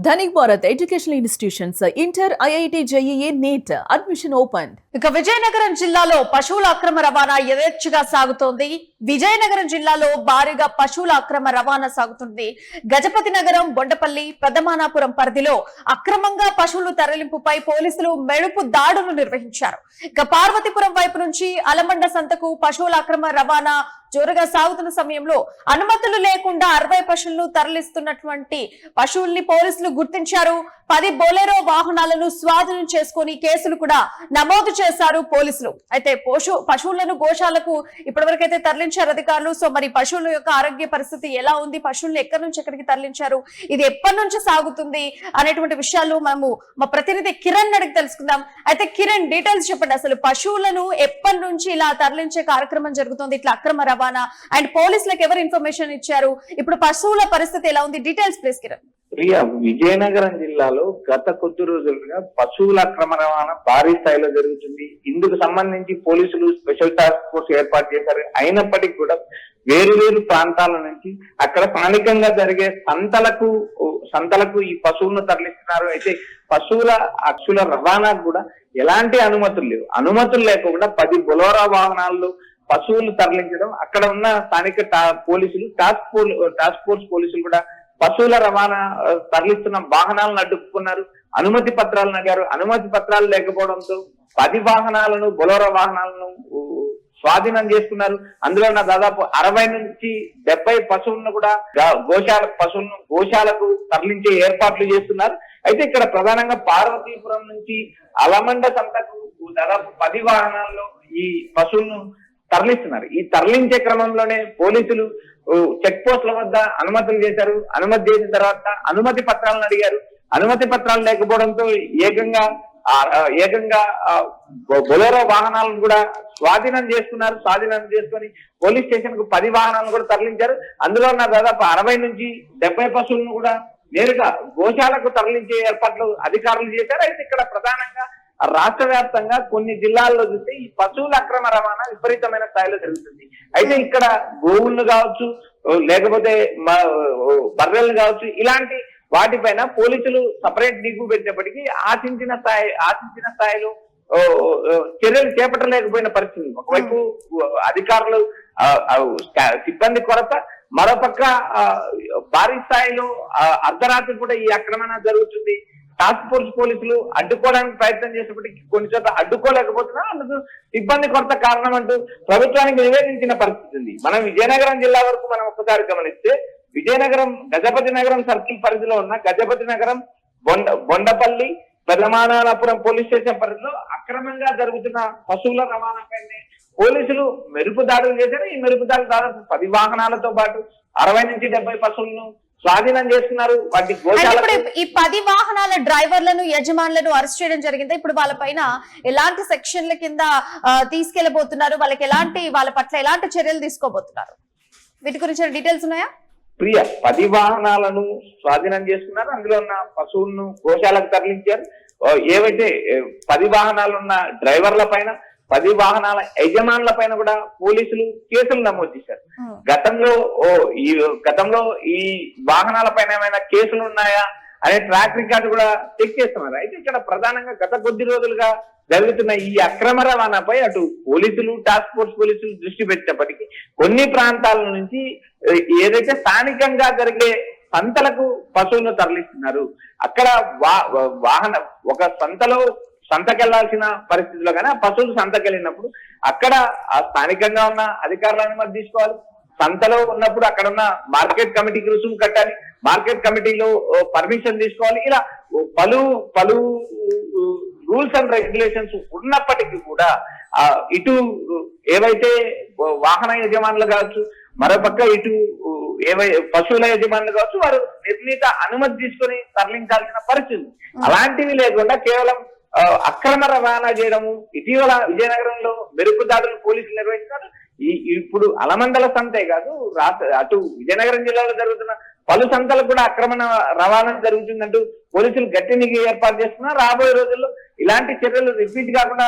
Dhanik Bharat educational institutions inter IIT JEE NEET admission open. ఇక విజయనగరం జిల్లాలో పశువుల అక్రమ రవాణా యథేచ్ఛగా సాగుతోంది. విజయనగరం జిల్లాలో భారీగా పశువుల అక్రమ రవాణా సాగుతుంది. గజపతి నగరం, బొండపల్లి, పెద్దమానాపురం పరిధిలో అక్రమంగా పశువులు తరలింపుపై పోలీసులు మెరుపు దాడులు నిర్వహించారు. ఇక పార్వతీపురం వైపు నుంచి అలమండ సంతకు పశువుల అక్రమ రవాణా జోరుగా సాగుతున్న సమయంలో అనుమతులు లేకుండా 60 పశువులను తరలిస్తున్నటువంటి పశువుల్ని పోలీసులు గుర్తించారు. 10 బొలెరో వాహనాలను స్వాధీనం చేసుకుని కేసులు కూడా నమోదు చేశారు పోలీసులు. అయితే పశువులను గోశాలకు ఇప్పటివరకైతే తరలించారు అధికారులు. సో మరి పశువుల యొక్క ఆరోగ్య పరిస్థితి ఎలా ఉంది, పశువులను ఎక్కడి నుంచి ఎక్కడికి తరలించారు, ఇది ఎప్పటి నుంచి సాగుతుంది అనేటువంటి విషయాలు మనము మా ప్రతినిధి కిరణ్ అడిగి తెలుసుకుందాం. అయితే కిరణ్, డీటెయిల్స్ చెప్పండి. అసలు పశువులను ఎప్పటి నుంచి ఇలా తరలించే కార్యక్రమం జరుగుతుంది, ఇట్లా అక్రమ రవాణా, అండ్ పోలీసులకు ఎవరు ఇన్ఫర్మేషన్ ఇచ్చారు, ఇప్పుడు పశువుల పరిస్థితి ఎలా ఉంది, డీటెయిల్స్ ప్లీజ్ కిరణ్. ప్రియా, విజయనగరం జిల్లాలో గత కొద్ది రోజులుగా పశువుల అక్రమ రవాణా భారీ స్థాయిలో జరుగుతుంది. ఇందుకు సంబంధించి పోలీసులు స్పెషల్ టాస్క్ ఫోర్స్ ఏర్పాటు చేశారు. అయినప్పటికీ కూడా వేరు ప్రాంతాల నుంచి అక్కడ స్థానికంగా జరిగే సంతలకు ఈ పశువులను తరలిస్తున్నారు. అయితే పశువుల రవాణాకు కూడా ఎలాంటి అనుమతులు లేవు. అనుమతులు లేకుండా 10 బొలోరా వాహనాల్లో పశువులు తరలించడం, అక్కడ ఉన్న స్థానిక పోలీసులు టాస్క్ ఫోర్స్ పోలీసులు కూడా పశువుల రవాణా తరలిస్తున్న వాహనాలను అడ్డుకున్నారు. అనుమతి పత్రాలను అడిగారు. అనుమతి పత్రాలు లేకపోవడంతో 10 వాహనాలను, బొలోరా వాహనాలను స్వాధీనం చేసుకున్నారు. అందులో దాదాపు 60 నుంచి 70 పశువులను కూడా గోశాలకు తరలించే ఏర్పాట్లు చేస్తున్నారు. అయితే ఇక్కడ ప్రధానంగా పార్వతీపురం నుంచి అలమండ సంతకు దాదాపు 10 వాహనాల్లో ఈ పశువులను తరలిస్తున్నారు. ఈ తరలించే క్రమంలోనే పోలీసులు చెక్ పోస్టుల వద్ద అనుమతులు చేశారు. అనుమతి చేసిన తర్వాత అనుమతి పత్రాలను అడిగారు. అనుమతి పత్రాలు లేకపోవడంతో ఏకంగా బొలెరో వాహనాలను కూడా స్వాధీనం చేసుకున్నారు. స్వాధీనం చేసుకుని పోలీస్ స్టేషన్ కు 10 వాహనాలను కూడా తరలించారు. అందులో ఉన్న దాదాపు 60 నుంచి 70 పశువులను కూడా నేరుగా గోశాలకు తరలించే ఏర్పాట్లు అధికారులు చేశారు. అయితే ఇక్కడ ప్రధానంగా రాష్ట్ర వ్యాప్తంగా కొన్ని జిల్లాల్లో చూస్తే ఈ పశువుల అక్రమ రవాణా విపరీతమైన స్థాయిలో జరుగుతుంది. అయితే ఇక్కడ గోవులను కావచ్చు, లేకపోతే బర్రెలను కావచ్చు, ఇలాంటి వాటిపైన పోలీసులు సపరేట్ నిఘు పెట్టేప్పటికీ ఆశించిన స్థాయిలో చర్యలు చేపట్టలేకపోయిన పరిస్థితి. ఒకవైపు అధికారులు సిబ్బంది కొరత, మరోపక్క భారీ స్థాయిలో అర్ధరాత్రి కూడా ఈ ఆక్రమణ జరుగుతుంది. టాస్క్ ఫోర్స్ పోలీసులు అడ్డుకోవడానికి ప్రయత్నం చేసేప్పటికీ కొన్ని చోట్ల అడ్డుకోలేకపోతున్నారు. అందుకు సిబ్బంది కొరత కారణం అంటూ ప్రభుత్వానికి నివేదించిన పరిస్థితి ఉంది. మనం విజయనగరం జిల్లా వరకు మనం ఒక్కసారి గమనిస్తే, విజయనగరం గజపతి నగరం సర్కిల్ పరిధిలో ఉన్న గజపతి నగరం, బొండపల్లి, పెదమానాపురం పోలీస్ స్టేషన్ పరిధిలో అక్రమంగా జరుగుతున్న పశువుల రవాణాపైనే పోలీసులు మెరుపు దాడులు చేశారు. ఈ మెరుపు దాడులు దాదాపు 10 వాహనాలతో పాటు 60 నుంచి 70 పశువులను స్వాధీనం చేస్తున్నారు. ఈ 10 వాహనాల డ్రైవర్లను, యజమానులను అరెస్ట్ చేయడం జరిగింది. ఇప్పుడు వాళ్ళపైన ఎలాంటి సెక్షన్ల కింద తీసుకెళ్లబోతున్నారు, వాళ్ళ పట్ల ఎలాంటి చర్యలు తీసుకోబోతున్నారు, వీటి గురించి డీటెయిల్స్ ఉన్నాయా? ప్రియ, 10 వాహనాలను స్వాధీనం చేసుకున్నారు. అందులో ఉన్న పశువులను గోశాలకు తరలించారు. ఏవైతే 10 వాహనాలు ఉన్న డ్రైవర్ల పైన, 10 వాహనాల యజమానుల పైన కూడా పోలీసులు కేసులు నమోదు చేశారు. గతంలో ఈ వాహనాల పైన ఏమైనా కేసులు ఉన్నాయా అనే ట్రాక్ రికార్డు కూడా చెక్ చేస్తున్నారు. అయితే ఇక్కడ ప్రధానంగా గత కొద్ది రోజులుగా జరుగుతున్న ఈ అక్రమ రవాణాపై అటు పోలీసులు, టాస్క్ ఫోర్స్ పోలీసులు దృష్టి పెట్టినప్పటికీ కొన్ని ప్రాంతాల నుంచి ఏదైతే స్థానికంగా జరిగే సంతలకు పశువులను తరలిస్తున్నారు. అక్కడ ఒక సంతకెళ్లాల్సిన పరిస్థితిలో కానీ ఆ పశువులు సంతకెళ్ళినప్పుడు అక్కడ ఆ స్థానికంగా ఉన్న అధికారుల అనుమతి తీసుకోవాలి. సంతలో ఉన్నప్పుడు అక్కడ ఉన్న మార్కెట్ కమిటీకి రుసుము కట్టాలి. మార్కెట్ కమిటీలో పర్మిషన్ తీసుకోవాలి. ఇలా పలు రూల్స్ అండ్ రెగ్యులేషన్స్ ఉన్నప్పటికీ కూడా ఇటు ఏవైతే వాహన యజమానులు కావచ్చు, మరోపక్క ఇటు పశువుల యజమానులు కావచ్చు, వారు నిర్ణీత అనుమతి తీసుకొని తరలించాల్సిన పరిస్థితి. అలాంటివి లేకుండా కేవలం అక్రమ రవాణా చేయడము. ఇటీవల విజయనగరంలో మెరుపు దాడులు పోలీసులు నిర్వహించారు. ఇప్పుడు అలమండల సంతే కాదు, అటు విజయనగరం జిల్లాలో జరుగుతున్న పలు సంతలకు కూడా అక్రమ రవాణా జరుగుతుందంటూ పోలీసులు గట్టి నిఘా ఏర్పాటు చేస్తున్నారు. రాబోయే రోజుల్లో ఇలాంటి చర్యలు రిపీట్ కాకుండా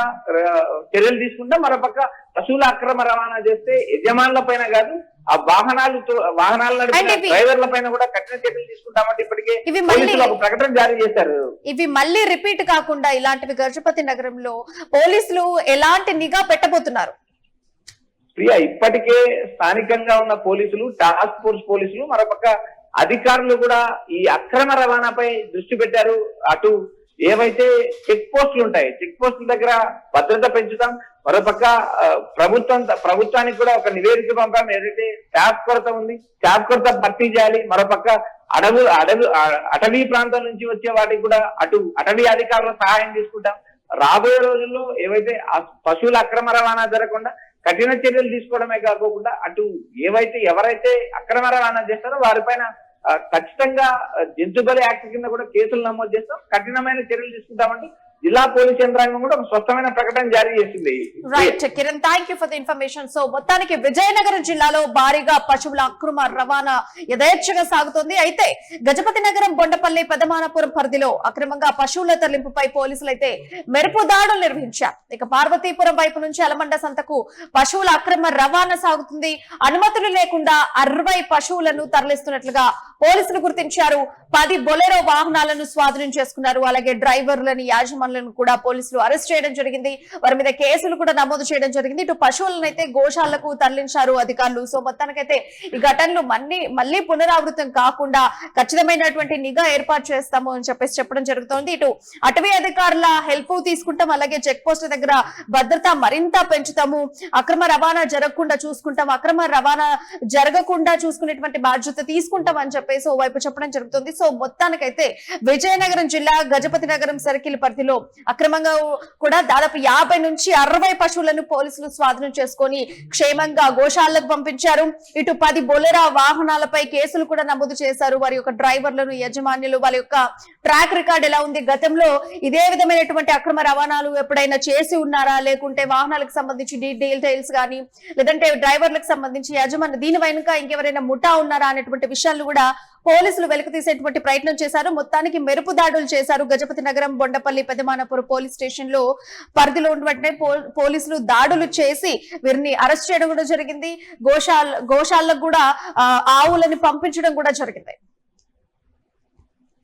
చర్యలు తీసుకుంటే మరోపక్క పశువుల అక్రమ రవాణా చేస్తే యజమానుల పైన కాదు, ఆ వాహనాలు నడిపే డ్రైవర్ల పైన కూడా కఠిన చర్యలు తీసుకుంటామంటే ఇప్పటికే పోలీసులు ఒక ప్రకటన జారీ చేశారు. ఇవి మళ్ళీ రిపీట్ కాకుండా ఇలాంటివి గజపతి నగరంలో పోలీసులు ఎలాంటి నిఘా పెట్టబోతున్నారు? ప్రియా, ఇప్పటికే స్థానికంగా ఉన్న పోలీసులు, టాస్క్ ఫోర్స్ పోలీసులు, మరోపక్క అధికారులు కూడా ఈ అక్రమ రవాణాపై దృష్టి పెట్టారు. అటు ఏవైతే చెక్ పోస్టులు ఉంటాయి, చెక్ పోస్టుల దగ్గర భద్రత పెంచుతాం. మరోపక్క ప్రభుత్వానికి కూడా ఒక నివేదిక పంపాం. ఏదైతే స్టాఫ్ కొరత ఉంది, స్టాఫ్ కొరత భర్తీ చేయాలి. మరోపక్క అటవీ ప్రాంతం నుంచి వచ్చే వాటికి కూడా అటవీ అధికారుల సహాయం తీసుకుంటాం. రాబోయే రోజుల్లో ఏవైతే పశువుల అక్రమ రవాణా జరగకుండా కఠిన చర్యలు తీసుకోవడమే కాకుండా ఎవరైతే అక్రమ రవాణా చేస్తారో వారిపైన ఖచ్చితంగా జంతు బలి యాక్ట్ కింద కూడా కేసులు నమోదు చేస్తాం, కఠినమైన చర్యలు తీసుకుంటామంటే జిల్లా పోలీస్ యంత్రాంగం కూడా ఒక స్పష్టమైన ప్రకటన జారీ చేసింది. Right Kiran, thank you for the information. So మొత్తానికి విజయనగరం జిల్లాలో భారీగా పశువుల అక్రమ రవాణా యథేచ్ఛగా సాగుతోంది. అయితే గజపతి నగరం, బొండపల్లి, పెదమానపురం పరిధిలో అక్రమంగా పశువుల తరలింపుపై పోలీసులు అయితే మెరుపు దాడులు నిర్వహించారు. ఇక పార్వతీపురం వైపు నుంచి అలమండ సంతకు పశువుల అక్రమ రవాణా సాగుతుంది. అనుమతులు లేకుండా 60 పశువులను తరలిస్తున్నట్లుగా పోలీసులు గుర్తించారు. 10 బొలెరో వాహనాలను స్వాధీనం చేసుకున్నారు. అలాగే డ్రైవర్లని, యాజమాన్లను కూడా పోలీసులు అరెస్ట్ చేయడం జరిగింది. వారి మీద కేసులు కూడా నమోదు చేయడం జరిగింది. ఇటు పశువులను అయితే గోశాలకు తరలించారు అధికారులు. సో మొత్తానికైతే ఈ ఘటనలు మళ్ళీ పునరావృతం కాకుండా ఖచ్చితమైనటువంటి నిఘా ఏర్పాటు చేస్తాము అని చెప్పడం జరుగుతోంది. ఇటు అటవీ అధికారుల హెల్ప్ తీసుకుంటాం, అలాగే చెక్ పోస్ట్ దగ్గర భద్రత మరింత పెంచుతాము, అక్రమ రవాణా జరగకుండా చూసుకుంటాం, అక్రమ రవాణా జరగకుండా చూసుకునేటువంటి బాధ్యత తీసుకుంటాం అని చెప్పేసి ఓవైపు చెప్పడం జరుగుతుంది. సో మొత్తానికైతే విజయనగరం జిల్లా గజపతి నగరం సర్కిల్ పరిధిలో అక్రమంగా కూడా దాదాపు 50 నుంచి 60 పశువులను పోలీసులు స్వాధీనం చేసుకొని క్షేమంగా గోశాలకు పంపించారు. ఇటు 10 బొలెరా వాహనాలపై కేసులు కూడా నమోదు చేశారు. వారి యొక్క డ్రైవర్లను, యజమానులు, వాళ్ళ యొక్క ట్రాక్ రికార్డ్ ఎలా ఉంది, గతంలో ఇదే విధమైనటువంటి అక్రమ రవాణాలు ఎప్పుడైనా చేసి ఉన్నారా, లేకుంటే వాహనాలకు సంబంధించి డీటెయిల్స్ కానీ, లేదంటే డ్రైవర్లకు సంబంధించి యజమాని దీని వెనుక ఇంకెవరైనా ముఠా ఉన్నారా అనేటువంటి విషయాలు కూడా పోలీసులు వెలుగు తీసేటువంటి ప్రయత్నం చేశారు. మొత్తానికి మెరుపు దాడులు చేశారు. గజపతి నగరం, బొండపల్లి, పెదమానపురం పోలీస్ స్టేషన్ లో పరిధిలో ఉన్నటువంటి పోలీసులు దాడులు చేసి వీరిని అరెస్ట్ చేయడం కూడా జరిగింది. గోశాలకు కూడా ఆవులని పంపించడం కూడా జరిగింది.